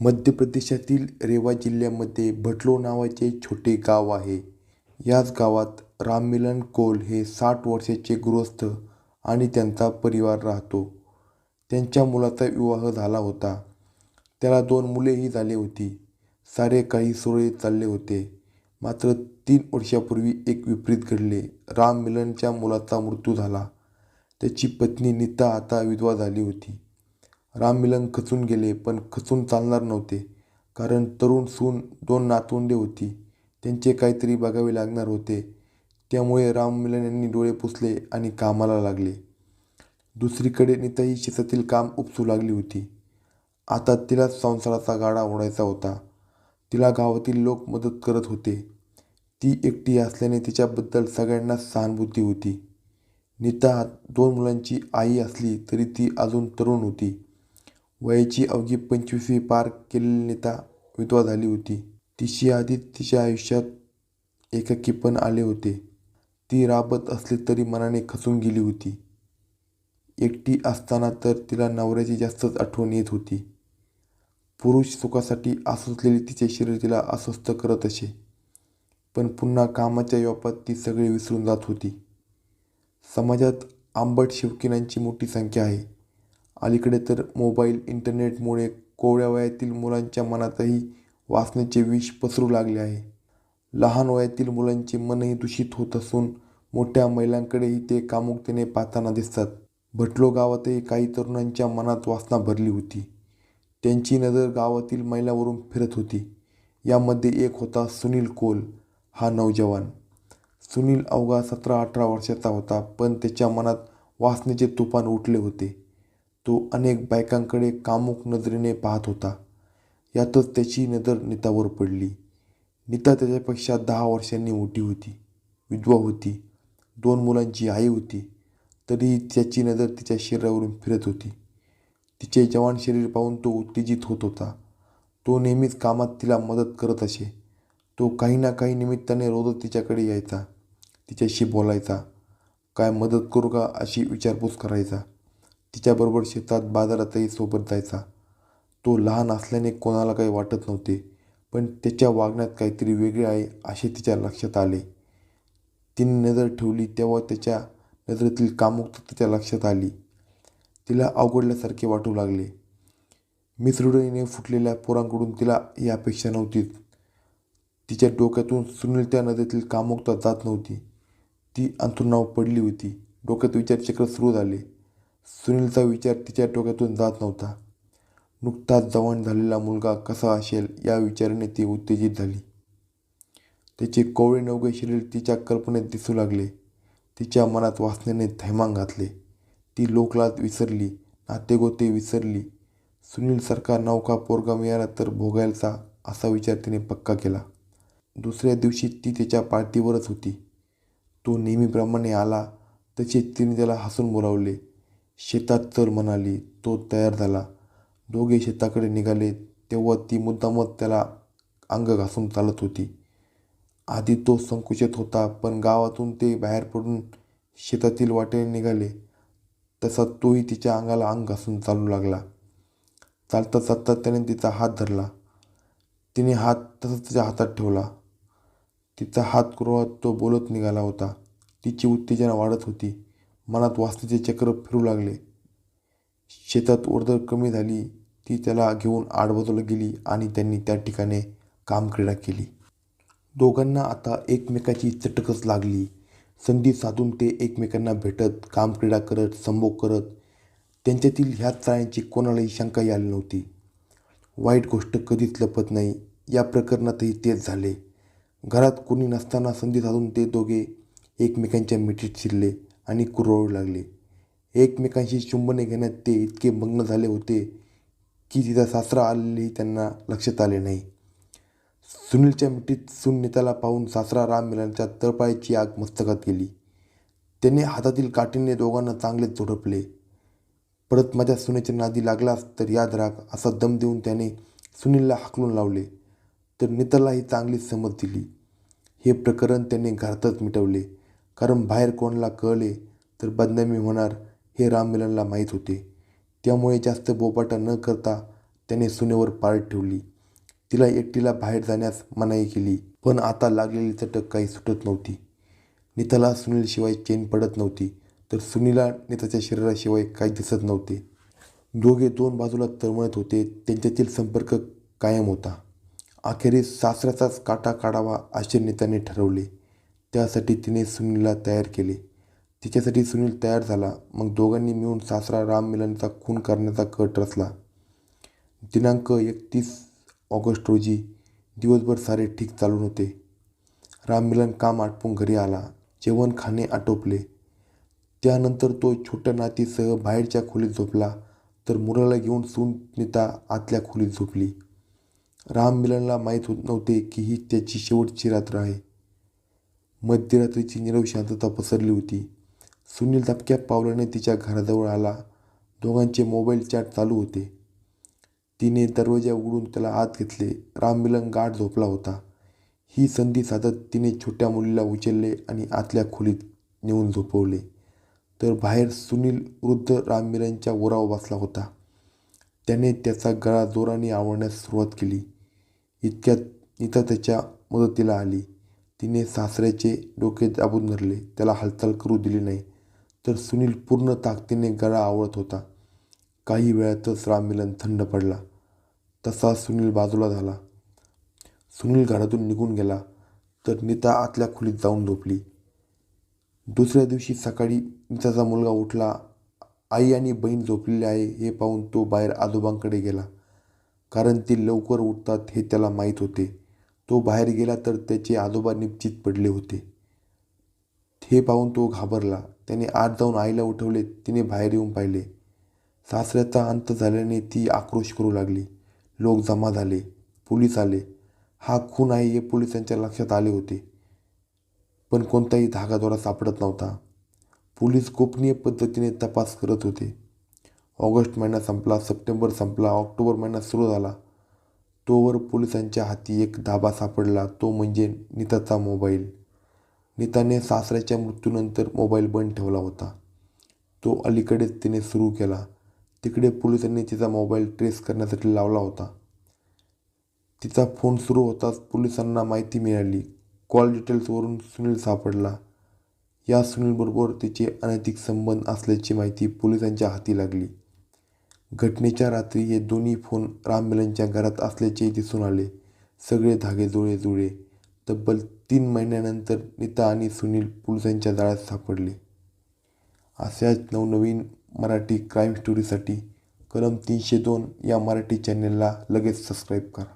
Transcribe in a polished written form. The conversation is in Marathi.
मध्य प्रदेशातील रेवा जिल्ह्यामध्ये भटलो नावाचे छोटे गाव आहे. याच गावात राममिलन कौल हे 60 वर्षाचे गृहस्थ आणि त्यांचा परिवार राहतो. त्यांच्या मुलाचा विवाह झाला होता. त्याला 2 मुलेही झाली होती. सारे काही सुरळीत चालले होते. मात्र 3 वर्षापूर्वी एक विपरीत घडले. राममिलनच्या मुलाचा मृत्यू झाला. त्याची पत्नी नीता आता विधवा झाली होती. राममिलन खचून गेले, पण खचून चालणार नव्हते. कारण तरुण सून, 2 नातवंडे होती. त्यांचे काहीतरी बघावे लागणार होते. त्यामुळे राममिलन यांनी डोळे पुसले आणि कामाला लागले. दुसरीकडे नीताही शेतातील काम उपसू लागली होती. आता तिलाच संसाराचा गाडा ओढायचा होता. तिला गावातील लोक मदत करत होते. ती एकटी असल्याने तिच्याबद्दल सगळ्यांनाच सहानुभूती होती. नीता 2 मुलांची आई असली तरी ती अजून तरुण होती. वयाची अवघी 25वी पार केलेली नीता विधवा झाली होती. तिची आधीच तिच्या आयुष्यात एकाकीपण आले होते. ती राबत असली तरी मनाने खचून गेली होती. एकटी असताना तर तिला नवऱ्याची जास्तच आठवण येत होती. पुरुष सुखासाठी आसुसलेले तिचे शरीर तिला अस्वस्थ करत असे. पण पुन्हा कामाच्या व्यापात ती सगळे विसरून जात होती. समाजात आंबट शौकीनांची मोठी संख्या आहे. अलीकडे तर मोबाईल, इंटरनेटमुळे कोवळ्या वयातील मुलांच्या मनातही वासनेचे विष पसरू लागले आहे. लहान वयातील मुलांचे मनही दूषित होत असून मोठ्या महिलांकडेही ते कामुकतेने पाहताना दिसतात. भटलो गावातही काही तरुणांच्या मनात वासना भरली होती. त्यांची नजर गावातील महिलांवरून फिरत होती. यामध्ये एक होता सुनील कौल हा नौजवान. सुनील अवघा 17-18 वर्षाचा होता, पण त्याच्या मनात वासनेचे तुफान उठले होते. तो अनेक बायकांकडे कामुक नजरेने पाहत होता. यातच त्याची नजर नीतावर पडली. नीता त्याच्यापेक्षा 10 वर्षांनी मोठी होती, विधवा होती, 2 मुलांची आई होती. तरीही त्याची नजर तिच्या शरीरावरून फिरत होती. तिचे जवान शरीर पाहून तो उत्तेजित होत होता. तो नेहमीच कामात तिला मदत करत असे. तो काही ना काही निमित्ताने रोजच तिच्याकडे यायचा, तिच्याशी बोलायचा. काय मदत करू का अशी विचारपूस करायचा. तिच्याबरोबर शेतात, बाजारातही सोबत जायचा. तो लहान असल्याने कोणाला काही वाटत नव्हते, पण त्याच्या वागण्यात काहीतरी वेगळे आहे असे तिच्या लक्षात आले. तिने नजर ठेवली तेव्हा त्याच्या नजरेतील कामुकता तिच्या लक्षात आली. तिला अवघडल्यासारखे वाटू लागले. मिसळीने फुटलेल्या पोरांकडून तिला ही अपेक्षा नव्हतीच. तिच्या डोक्यातून सुनीलच्या नजरेतील कामुकता जात नव्हती. ती अंथरुणावर पडली होती. डोक्यात विचारचक्र सुरू झाले. सुनीलचा विचार तिच्या डोक्यातून जात नव्हता. नुकताच जवान झालेला मुलगा कसा असेल या विचाराने ती उत्तेजित झाली. त्याचे कोवळे नवखे शरीर तिच्या कल्पनेत दिसू लागले. तिच्या मनात वासनेने थैमान घातले. ती लोकलाज विसरली, नातेगोते विसरली. सुनीलसारखा नवखा पोरगा मिळाला तर भोगायचा असा विचार तिने पक्का केला. दुसऱ्या दिवशी ती त्याच्या पार्टीवरच होती. तो नेहमीप्रमाणे आला तसे तिने त्याला हसून बोलावले. शेतात चल म्हणाली. तो तयार झाला. दोघे शेताकडे निघाले तेव्हा ती मुद्दामच त्याला अंग घासून चालत होती. आधी तो संकुचित होता, पण गावातून ते बाहेर पडून शेतातील वाटेने निघाले तसा तोही तिच्या अंगाला अंग घासून चालू लागला. चालता चालता त्याने तिचा हात धरला. तिने हात तसाच तिच्या हातात ठेवला. तिचा हात कुरवात तो बोलत निघाला होता. तिची उत्तेजना वाढत होती. मनात वासनेचे चक्र फिरू लागले. शेतात वर्दळ कमी झाली. ती त्याला घेऊन आडबाजूला गेली आणि त्यांनी त्या ठिकाणी कामक्रीडा केली. दोघांना आता एकमेकाची चटकच लागली. संधी साधून ते एकमेकांना भेटत, कामक्रीडा करत, संभोग करत. त्यांच्यातील ह्याच चाळ्यांची कोणालाही शंकाही आली नव्हती. वाईट गोष्ट कधीच लपत नाही. या प्रकरणातही तेच झाले. घरात कोणी नसताना संधी साधून ते दोघे एकमेकांच्या मिठीत शिरले आणि कुरवाळू लागले. एकमेकांशी चुंबने घेण्यात ते इतके मग्न झाले होते की तिचा सासरा आलेलेही त्यांना लक्षात आले नाही. सुनीलच्या मिठीत सून नीताला पाहून सासरा राममिलनच्या तळपायाची आग मस्तकात गेली. त्याने हातातील काठीने दोघांना चांगलेच झोडपले. परत माझ्या सुनेच्या नादी लागलास तर याद राख असा दम देऊन त्याने सुनीलला हाकलून लावले. तर नीतालाही चांगलीच समज दिली. हे प्रकरण त्याने घरातच मिटवले. कारण बाहेर कोणाला कळले तर बदनामी होणार हे राममिलनला माहीत होते. त्यामुळे जास्त बोबाटा न करता त्याने सुनेवर पाळत ठेवली. तिला एकटीला बाहेर जाण्यास मनाई केली. पण आता लागलेली चटक काही सुटत नव्हती. नीताला सुनीलशिवाय चैन पडत नव्हती, तर सुनीलला नीताच्या शरीराशिवाय काही दिसत नव्हते. दोघे दोन बाजूला तळमळत होते. त्यांच्यातील संपर्क कायम होता. अखेरीस सासऱ्याचाच काटा काढावा असे नीताने ठरवले. त्यासाठी तिने सुनीलला तयार केले. तिच्यासाठी सुनील तयार झाला. मग दोघांनी मिळून सासरा राम मिलनचा खून करण्याचा कट रचला. दिनांक 31 ऑगस्ट रोजी दिवसभर सारे ठीक चालून होते. राम मिलन काम आटपून घरी आला. जेवण खाणे आटोपले. त्यानंतर तो छोट्या नातीसह बाहेरच्या खोलीत झोपला, तर मुलाला घेऊन सून नीता आतल्या खोलीत झोपली. राम मिलनला माहीत नव्हते की ही त्याची शेवटची रात्र आहे. मध्यरात्रीची नीरव शांतता पसरली होती. सुनील दबक्या पावलाने तिच्या घराजवळ आला. दोघांचे मोबाईल चॅट चालू होते. तिने दरवाजा उघडून त्याला आत घेतले. राम मिलन गाढ झोपला होता. ही संधी साधत तिने छोट्या मुलीला उचलले आणि आतल्या खोलीत नेऊन झोपवले. तर बाहेर सुनील वृद्ध राम मिलनच्या उरावर बसला होता. त्याने त्याचा गळा जोराने आवळण्यास सुरुवात केली. इतक्यात नीता त्याच्या मदतीला आली. तिने सासऱ्याचे डोके दाबून धरले. त्याला हालचाल करू दिली नाही. तर सुनील पूर्ण ताकदीने गळा आवळत होता. काही वेळातच राम मिलन थंड पडला. तसा सुनील बाजूला झाला. सुनील घरातून निघून गेला, तर नीता आतल्या खोलीत जाऊन झोपली. दुसऱ्या दिवशी सकाळी नीताचा मुलगा उठला. आई आणि बहीण झोपलेली आहे हे पाहून तो बाहेर आजोबांकडे गेला. कारण ते लवकर उठतात हे त्याला माहीत होते. तो बाहेर गेला तर त्याचे आजोबा निश्चित पडले होते. हे पाहून तो घाबरला. त्याने आत जाऊन आईला उठवले. तिने बाहेर येऊन पाहिले. सासऱ्याचा अंत झाल्याने ती आक्रोश करू लागली. लोक जमा झाले. पोलीस आले. हा खून आहे हे पोलिसांच्या लक्षात आले होते. पण कोणताही धागादोरा सापडत नव्हता. पोलीस गोपनीय पद्धतीने तपास करत होते. ऑगस्ट महिना संपला. सप्टेंबर संपला. ऑक्टोबर महिना सुरू झाला. तोवर पोलिसांच्या हाती एक धाबा सापडला. तो म्हणजे नीताचा मोबाईल. नीताने सासऱ्याच्या मृत्यूनंतर मोबाईल बंद ठेवला होता. तो अलीकडेच तिने सुरू केला. तिकडे पोलिसांनी तिचा मोबाईल ट्रेस करण्यासाठी लावला होता. तिचा फोन सुरू होताच पोलिसांना माहिती मिळाली. कॉल डिटेल्सवरून सुनील सापडला. या सुनीलबरोबर तिचे अनैतिक संबंध असल्याची माहिती पोलिसांच्या हाती लागली. घटनेच्या रात्री हे दोन्ही फोन राम मिलनच्या घरात असल्याचे दिसून आले. सगळे धागे जुळे. तब्बल 3 महिन्यानंतर नीता आणि सुनील पोलिसांच्या जाळ्यात सापडले. अशाच नवनवीन मराठी क्राईम स्टोरीसाठी कलम 302 या मराठी चॅनेलला लगेच सबस्क्राईब करा.